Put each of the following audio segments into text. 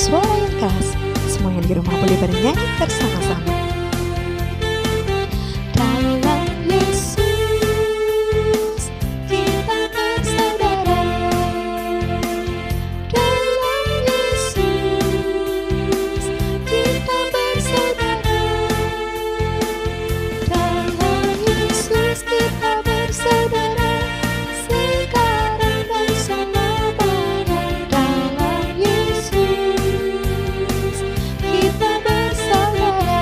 suara yang keras. Semua yang di rumah boleh bernyanyi bersama-sama. Dalam Yesus kita bersaudara. Dalam Yesus kita bersaudara. Dalam Yesus kita bersaudara. Sekarang dan selamanya. Dalam Yesus kita bersaudara.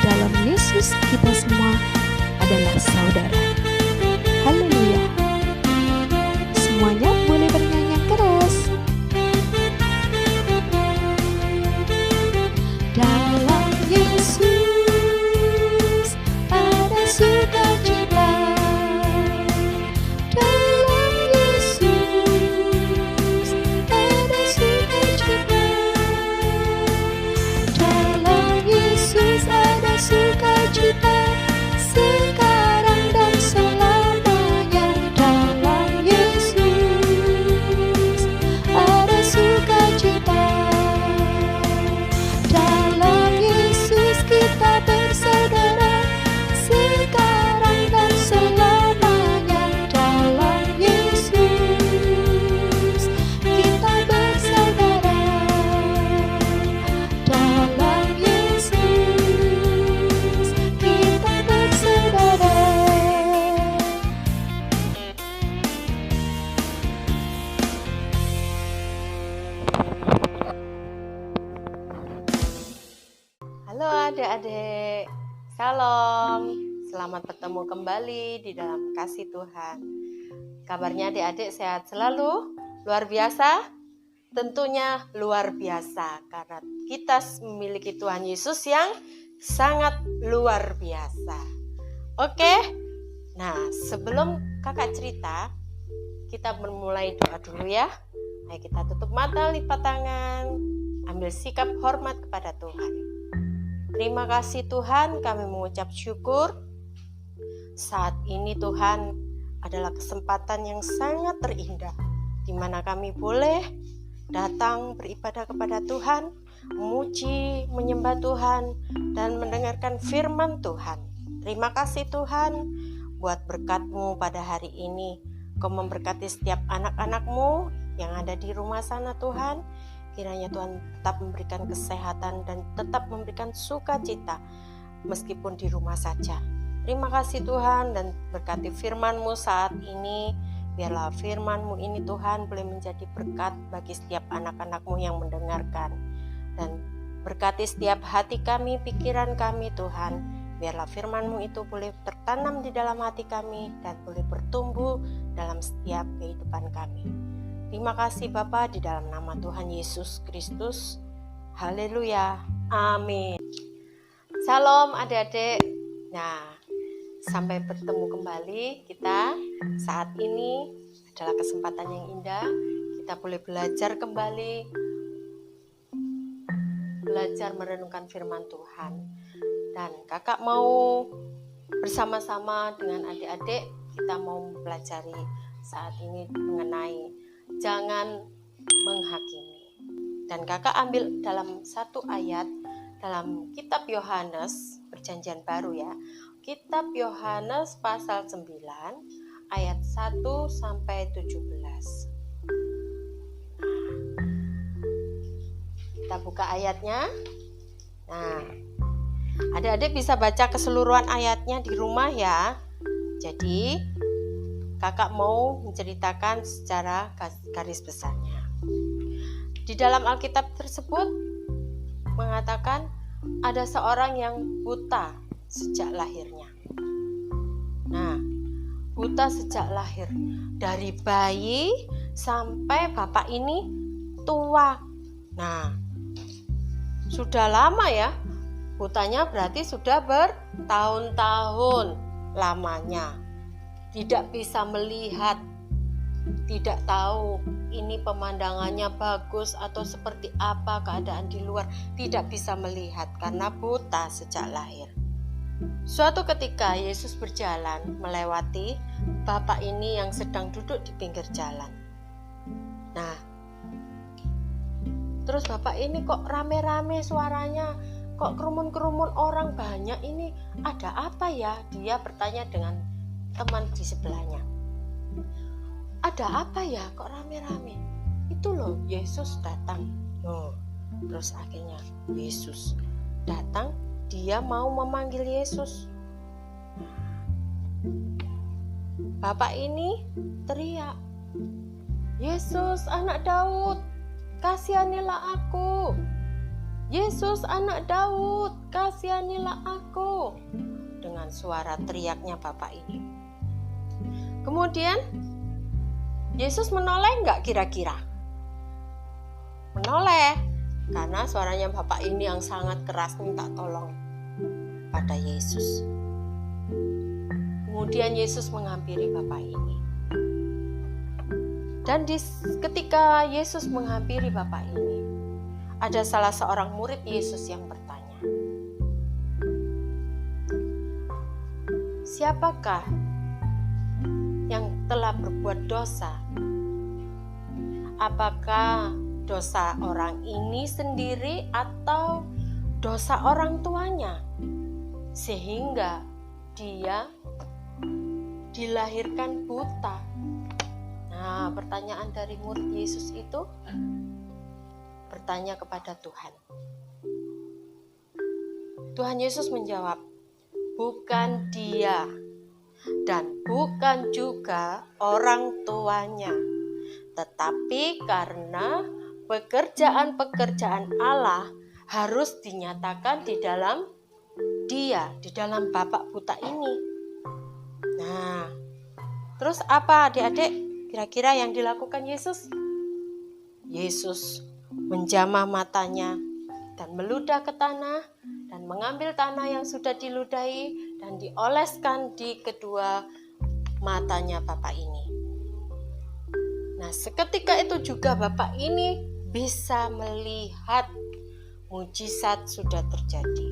Dalam Yesus kita semua adalah saudara. Haleluya. Semuanya boleh bernyanyi yang keras. Dalam Yesus ada sukacita. Dalam Yesus ada sukacita. Dalam Yesus ada sukacita. Sekarang dan selamanya. Dalam Yesus ada sukacita. Dalam Yesus kita bersaudara. Sekarang dan selamanya. Dalam Yesus kita bersaudara. Dalam Yesus kita bersaudara. Halo adik-adik, Shalom. Selamat bertemu kembali di dalam kasih Tuhan. Kabarnya adik-adik sehat selalu? Luar biasa? Tentunya luar biasa karena kita memiliki Tuhan Yesus yang sangat luar biasa. Oke? Nah, sebelum kakak cerita, kita memulai doa dulu ya. Ayo kita tutup mata, lipat tangan, ambil sikap hormat kepada Tuhan. Terima kasih Tuhan, kami mengucap syukur. Saat ini Tuhan adalah kesempatan yang sangat terindah, di mana kami boleh datang beribadah kepada Tuhan, memuji, menyembah Tuhan, dan mendengarkan firman Tuhan. Terima kasih Tuhan buat berkat-Mu pada hari ini. Kau memberkati setiap anak-anak-Mu yang ada di rumah sana Tuhan. Kiranya Tuhan tetap memberikan kesehatan dan tetap memberikan sukacita meskipun di rumah saja. Terima kasih Tuhan dan berkati firman-Mu saat ini. Biarlah firman-Mu ini Tuhan boleh menjadi berkat bagi setiap anak-anak-Mu yang mendengarkan. Dan berkati setiap hati kami, pikiran kami Tuhan. Biarlah firman-Mu itu boleh tertanam di dalam hati kami dan boleh bertumbuh dalam setiap kehidupan kami. Terima kasih Bapa di dalam nama Tuhan Yesus Kristus. Haleluya. Amin. Salam adik-adik. Nah, sampai bertemu kembali kita saat ini adalah kesempatan yang indah. Kita boleh belajar kembali, belajar merenungkan firman Tuhan. Dan kakak mau bersama-sama dengan adik-adik, kita mau mempelajari saat ini mengenai jangan menghakimi. Dan kakak ambil dalam satu ayat dalam kitab Yohanes, perjanjian baru ya. Kitab Yohanes pasal 9 ayat 1 sampai 17. Kita buka ayatnya. Nah, adik-adik bisa baca keseluruhan ayatnya di rumah ya. Jadi kakak mau menceritakan secara garis besarnya. Di dalam Alkitab tersebut mengatakan ada seorang yang buta sejak lahirnya. Nah, buta sejak lahir. Dari bayi sampai bapak ini tua. Nah, sudah lama ya. Butanya berarti sudah bertahun-tahun lamanya. Tidak bisa melihat, tidak tahu ini pemandangannya bagus atau seperti apa keadaan di luar, tidak bisa melihat karena buta sejak lahir. Suatu ketika Yesus berjalan melewati bapak ini yang sedang duduk di pinggir jalan. Nah, terus bapak ini kok rame-rame suaranya, kok kerumun-kerumun orang banyak ini, ada apa ya? Dia bertanya dengan teman di sebelahnya. Ada apa ya kok rame-rame? Itu loh, Yesus datang. Oh, terus akhirnya Yesus datang, dia mau memanggil Yesus. Bapak ini teriak, Yesus anak Daud, kasihanilah aku. Yesus anak Daud, kasihanilah aku. Dengan suara teriaknya bapak ini. Kemudian Yesus menoleh enggak kira-kira? Menoleh, karena suaranya bapak ini yang sangat keras minta tolong pada Yesus. Kemudian Yesus menghampiri bapak ini. Dan ketika Yesus menghampiri bapak ini, ada salah seorang murid Yesus yang bertanya, siapakah yang telah berbuat dosa? Apakah dosa orang ini sendiri atau dosa orang tuanya? Sehingga dia dilahirkan buta. Nah, pertanyaan dari murid Yesus itu bertanya kepada Tuhan. Tuhan Yesus menjawab, bukan dia dan bukan juga orang tuanya, tetapi karena pekerjaan-pekerjaan Allah harus dinyatakan di dalam dia, di dalam bapak buta ini. Nah, terus apa adik-adik kira-kira yang dilakukan Yesus? Yesus menjamah matanya dan meludah ke tanah dan mengambil tanah yang sudah diludahi dan dioleskan di kedua matanya bapak ini. Nah, seketika itu juga bapak ini bisa melihat mujizat sudah terjadi.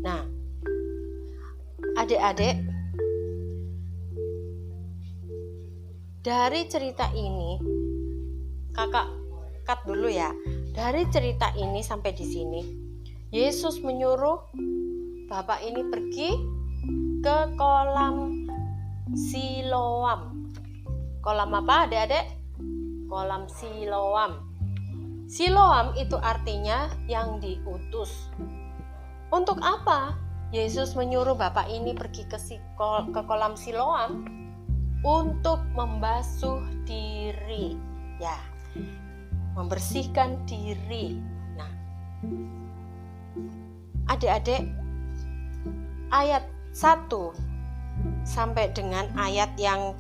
Nah, adik-adik, dari cerita ini, kakak cut dulu ya. Dari cerita ini sampai di sini, Yesus menyuruh bapak ini pergi ke kolam Siloam. Kolam apa adik-adik? Kolam Siloam. Siloam itu artinya yang diutus. Untuk apa Yesus menyuruh bapak ini pergi ke kolam Siloam? Untuk membasuh diri, ya, membersihkan diri. Nah, adik-adik, ayat 1 sampai dengan ayat 1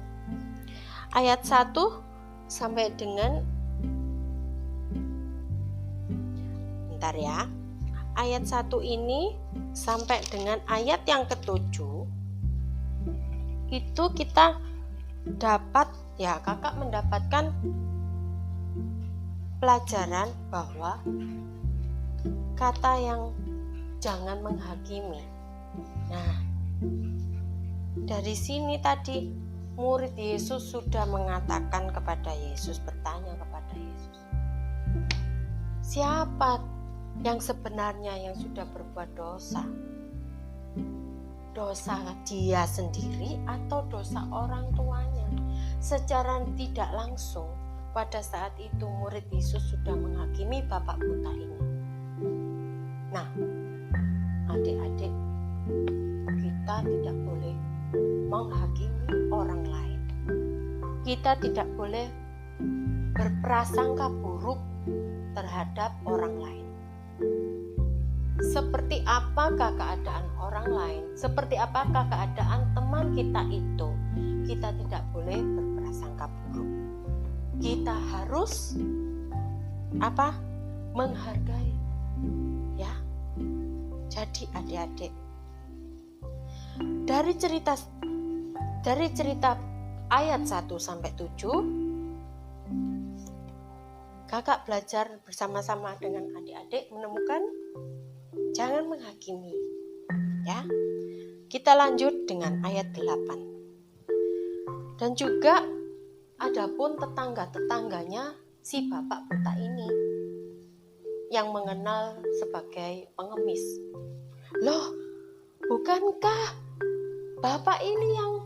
sampai dengan bentar ya. Ayat 1 ini sampai dengan ayat yang ke-7 itu kita dapat, ya, kakak mendapatkan pelajaran bahwa kata yang jangan menghakimi. Nah, dari sini tadi murid Yesus sudah mengatakan kepada Yesus, bertanya kepada Yesus, siapa yang sebenarnya yang sudah berbuat dosa? Dosa dia sendiri atau dosa orang tuanya? Secara tidak langsung pada saat itu murid Yesus sudah menghakimi bapak buta ini. Nah, adik-adik, kita tidak boleh menghakimi orang lain. Kita tidak boleh berprasangka buruk terhadap orang lain. Seperti apakah keadaan orang lain, seperti apakah keadaan teman kita itu, kita tidak boleh berprasangka buruk. Kita harus menghargai, ya. Jadi adik-adik, dari cerita ayat 1 sampai 7, kakak belajar bersama-sama dengan adik-adik menemukan jangan menghakimi, ya. Kita lanjut dengan ayat 8. Dan juga Adapun tetangga-tetangganya si bapak buta ini yang mengenal sebagai pengemis. Loh, bukankah bapak ini yang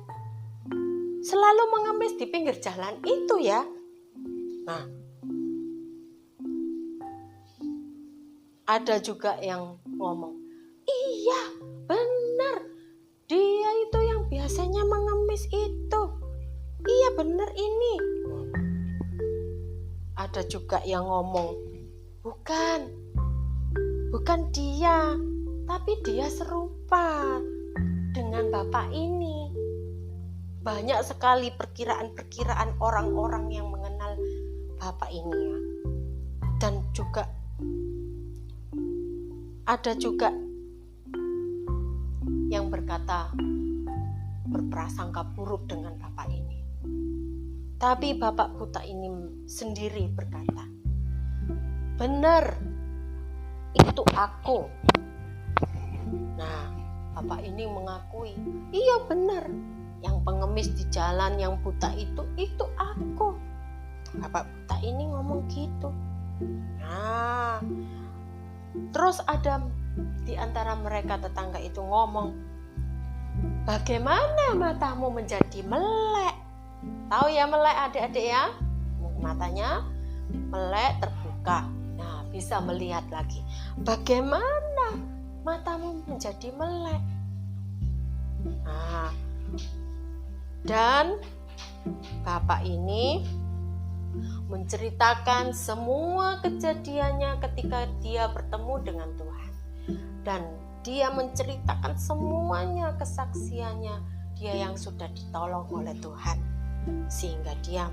selalu mengemis di pinggir jalan itu ya? Nah, ada juga yang ngomong, iya benar, dia itu yang biasanya mengemis itu. Iya benar ini. Ada juga yang ngomong, bukan dia, tapi dia serupa dengan bapak ini. Banyak sekali perkiraan-perkiraan orang-orang yang mengenal bapak ini ya. Dan juga ada juga yang berprasangka buruk dengan bapak ini. Tapi bapak buta ini sendiri berkata, benar, itu aku. Nah, bapak ini mengakui, iya benar, yang pengemis di jalan, yang buta itu aku. Bapak buta ini ngomong gitu. Nah, terus ada di antara mereka tetangga itu ngomong, bagaimana matamu menjadi melek? Tahu ya melek adik-adik ya? Matanya melek terbuka. Nah, bisa melihat lagi. Bagaimana matamu menjadi melek? Nah, dan bapak ini menceritakan semua kejadiannya ketika dia bertemu dengan Tuhan. Dan dia menceritakan semuanya kesaksiannya, dia yang sudah ditolong oleh Tuhan sehingga dia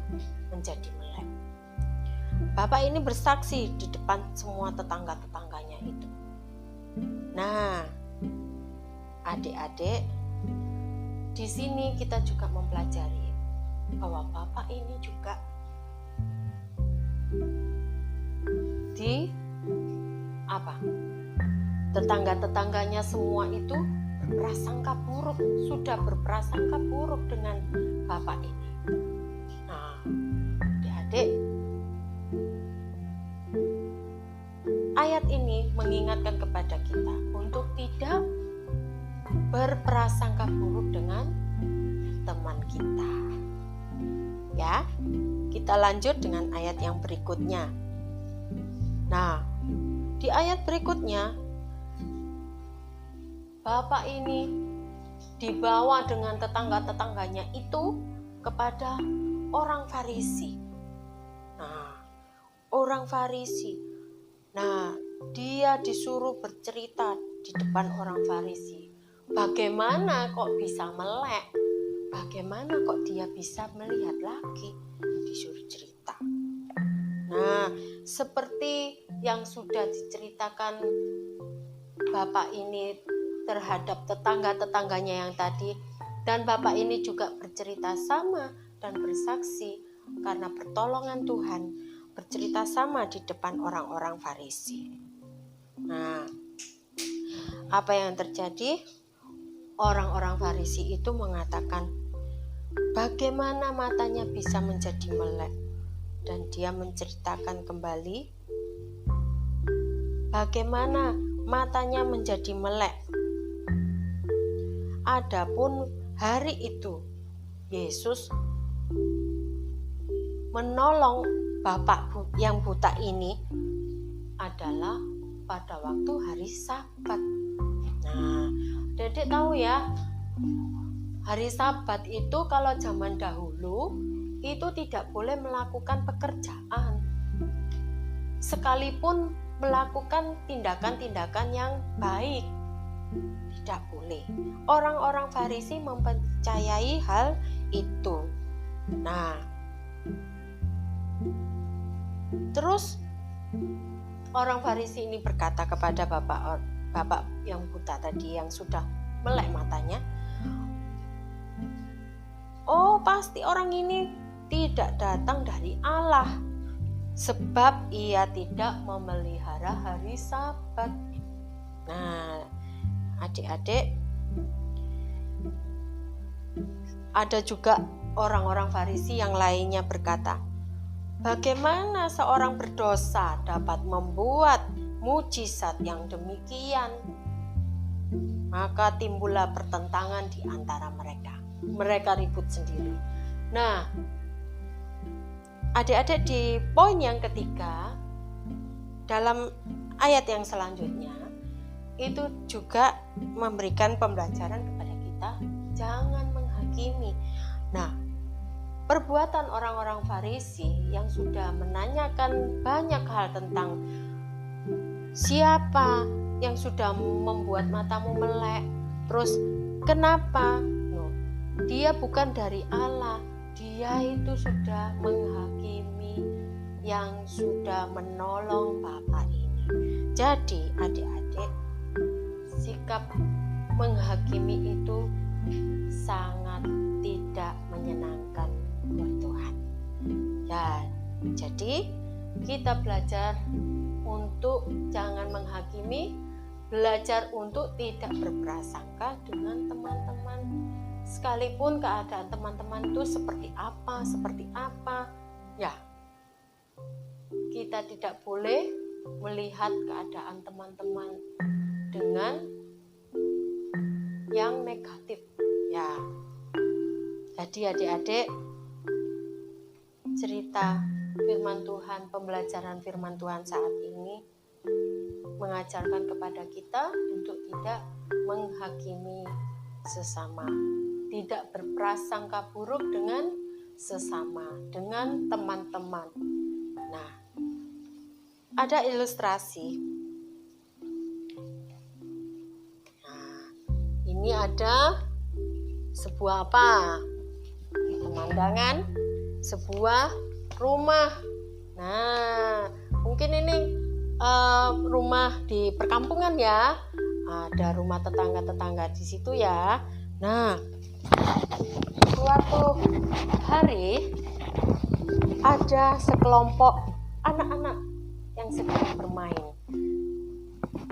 menjadi melek. Bapak ini bersaksi di depan semua tetangga-tetangganya itu. Nah, adik-adik, di sini kita juga mempelajari bahwa bapak ini juga tetangga-tetangganya semua itu sudah berprasangka buruk dengan bapak ini. Nah, adik-adik, ayat ini mengingatkan kepada kita untuk tidak berprasangka buruk dengan teman kita. Ya, kita lanjut dengan ayat yang berikutnya. Nah, di ayat berikutnya, bapak ini dibawa dengan tetangga-tetangganya itu kepada orang Farisi. Nah, orang Farisi. Nah, dia disuruh bercerita di depan orang Farisi. Bagaimana kok bisa melek? Bagaimana kok dia bisa melihat lagi? Disuruh cerita. Nah, seperti yang sudah diceritakan bapak ini terhadap tetangga-tetangganya yang tadi, dan bapak ini juga bercerita sama dan bersaksi karena pertolongan Tuhan, bercerita sama di depan orang-orang Farisi. Nah, apa yang terjadi? Orang-orang Farisi itu mengatakan, bagaimana matanya bisa menjadi melek? Dan dia menceritakan kembali bagaimana matanya menjadi melek. Adapun hari itu Yesus menolong bapak yang buta ini adalah pada waktu hari Sabat. Nah, Dedek tahu ya, hari Sabat itu kalau zaman dahulu itu tidak boleh melakukan pekerjaan, sekalipun melakukan tindakan-tindakan yang baik, tidak boleh. Orang-orang Farisi mempercayai hal itu. Nah, terus orang Farisi ini berkata kepada bapak yang buta tadi yang sudah melek matanya, oh pasti orang ini tidak datang dari Allah, sebab ia tidak memelihara hari Sabat. Nah, adik-adik, ada juga orang-orang Farisi yang lainnya berkata, "Bagaimana seorang berdosa dapat membuat mujizat yang demikian?" Maka timbullah pertentangan di antara mereka. Mereka ribut sendiri. Nah, adik-adik, di poin yang ketiga, dalam ayat yang selanjutnya, itu juga memberikan pembelajaran kepada kita, jangan menghakimi. Nah, perbuatan orang-orang Farisi yang sudah menanyakan banyak hal tentang siapa yang sudah membuat matamu melek, terus kenapa? Dia bukan dari Allah, dia itu sudah menghakimi yang sudah menolong Bapak ini. Jadi adik-adik, sikap menghakimi itu sangat tidak menyenangkan buat Tuhan. Ya, jadi kita belajar untuk jangan menghakimi, belajar untuk tidak berprasangka dengan teman-teman, sekalipun keadaan teman-teman itu seperti apa, ya, kita tidak boleh melihat keadaan teman-teman dengan yang negatif, ya. Jadi adik-adik, cerita firman Tuhan, pembelajaran firman Tuhan saat ini mengajarkan kepada kita untuk tidak menghakimi sesama, tidak berprasangka buruk dengan sesama, dengan teman-teman. Nah, ada ilustrasi. Nah, ini ada sebuah apa? Pemandangan sebuah rumah. Nah, mungkin ini rumah di perkampungan ya. Ada rumah tetangga-tetangga di situ ya. Nah, suatu hari ada sekelompok anak-anak yang sedang bermain.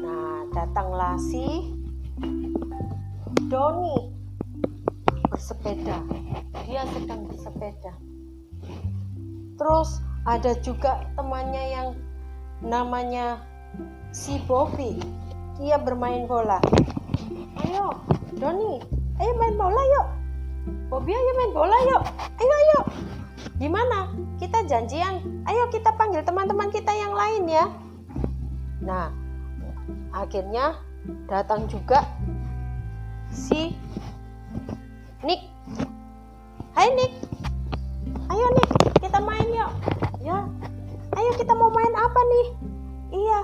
Nah, datanglah si Doni bersepeda. Dia sedang bersepeda. Terus ada juga temannya yang namanya si Bobby. Dia bermain bola. "Ayo, Doni, ayo main bola yuk. Bobby, ayo main bola yuk. Ayo. Gimana? Kita janjian. Ayo kita panggil teman-teman kita yang lain ya." Nah, akhirnya datang juga si Nick. "Hai Nick. Ayo Nick, kita main yuk." "Ya. Ayo kita mau main apa nih?" "Iya."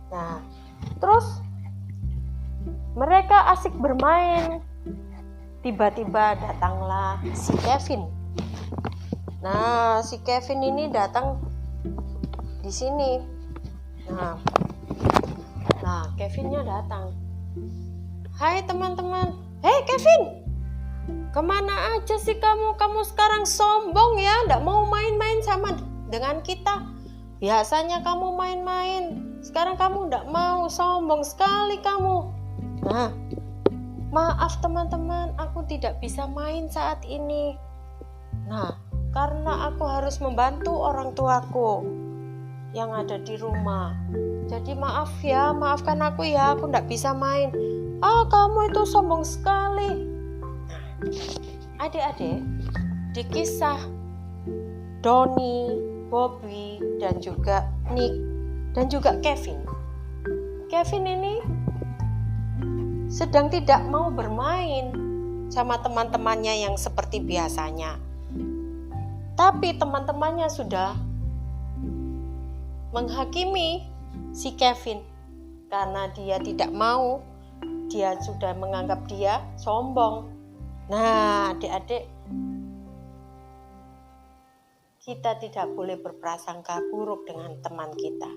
Nah, terus mereka asik bermain. Tiba-tiba datanglah si Kevin. Nah, si Kevin ini datang di sini. Nah, Kevinnya datang. "Hai teman-teman." "Hei Kevin, kemana aja sih kamu? Kamu sekarang sombong ya, nggak mau main-main sama dengan kita. Biasanya kamu main-main, sekarang kamu nggak mau, sombong sekali kamu." Nah, "Maaf teman-teman, aku tidak bisa main saat ini. Nah, karena aku harus membantu orang tuaku yang ada di rumah. Jadi maaf ya, maafkan aku ya, aku nggak bisa main." Kamu itu sombong sekali." Adik-adik, di kisah Doni, Bobby, dan juga Nick, dan juga Kevin ini sedang tidak mau bermain sama teman-temannya yang seperti biasanya. Tapi teman-temannya sudah menghakimi si Kevin karena dia tidak mau, dia sudah menganggap dia sombong. Nah, adik-adik, kita tidak boleh berprasangka buruk dengan teman kita.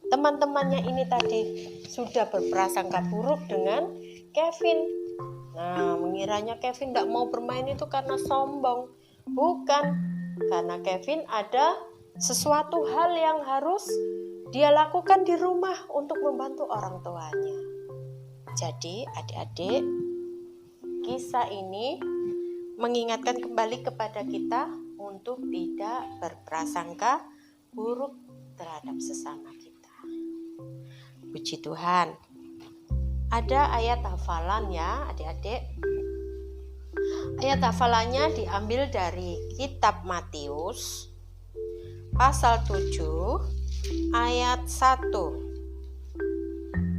Teman-temannya ini tadi sudah berprasangka buruk dengan Kevin. Nah, mengiranya Kevin tidak mau bermain itu karena sombong. Bukan, karena Kevin ada sesuatu hal yang harus dia lakukan di rumah untuk membantu orang tuanya. Jadi adik-adik, kisah ini mengingatkan kembali kepada kita untuk tidak berprasangka buruk terhadap sesama kita. Puji Tuhan. Ada ayat hafalan ya adik-adik. Ayat hafalannya diambil dari kitab Matius pasal 7 ayat 1.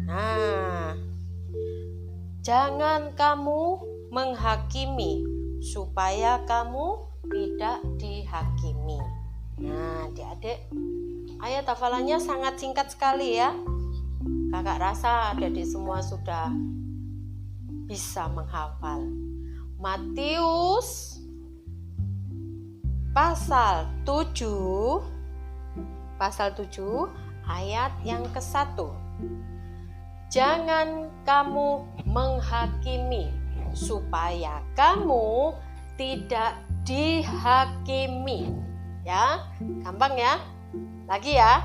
Nah, jangan kamu menghakimi supaya kamu tidak dihakimi. Nah, adik-adik, ayat hafalannya sangat singkat sekali ya. Kakak rasa adik-adik semua sudah bisa menghafal. Matius pasal 7 ayat yang ke-1. Jangan kamu menghakimi supaya kamu tidak dihakimi. Ya, gampang ya. Lagi ya.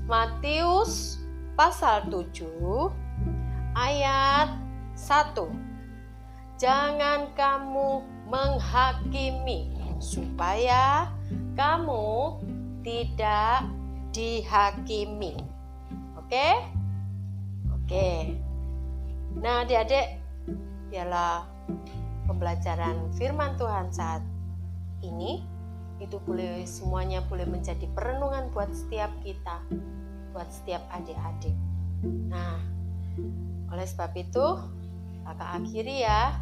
Matius pasal 7 ayat 1. Jangan kamu menghakimi supaya kamu tidak dihakimi. Oke? Oke. Nah, adik-adik, biarlah pembelajaran firman Tuhan saat ini itu semuanya boleh menjadi perenungan buat setiap kita, buat setiap adik-adik. Nah, oleh sebab itu kakak akhiri ya.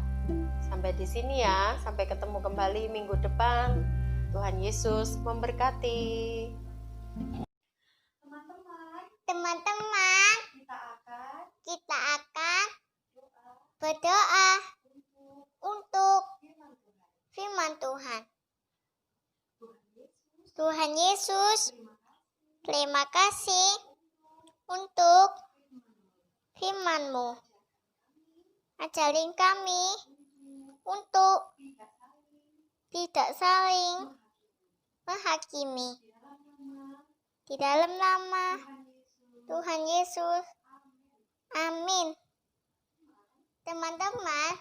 Sampai di sini ya. Sampai ketemu kembali minggu depan. Tuhan Yesus memberkati. Teman-teman, kita akan berdoa untuk firman Tuhan. Tuhan Yesus, terima kasih untuk firman-Mu. Ajarin kami untuk tidak saling menghakimi. Di dalam nama Tuhan Yesus, amin. Teman-teman,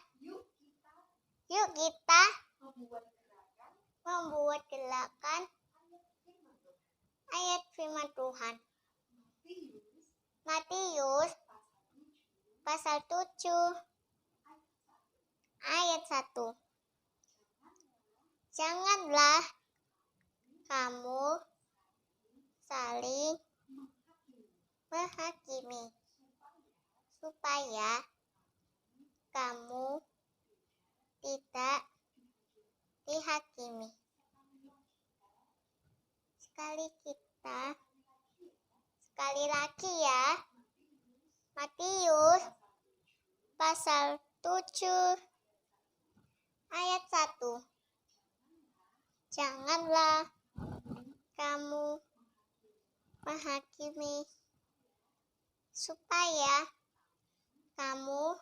yuk kita membuat gerakan ayat firman Tuhan. Matius pasal 7 ayat 1. Janganlah kamu saling menghakimi supaya kamu tidak dihakimi. Sekali lagi ya. Matius pasal 7 ayat 1. Janganlah kamu menghakimi supaya kamu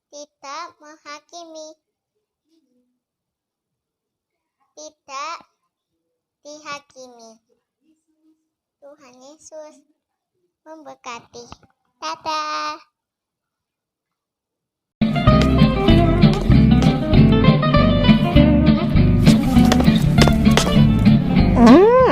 tidak menghakimi, tidak dihakimi. Tuhan Yesus memberkati. Dadah. Huh?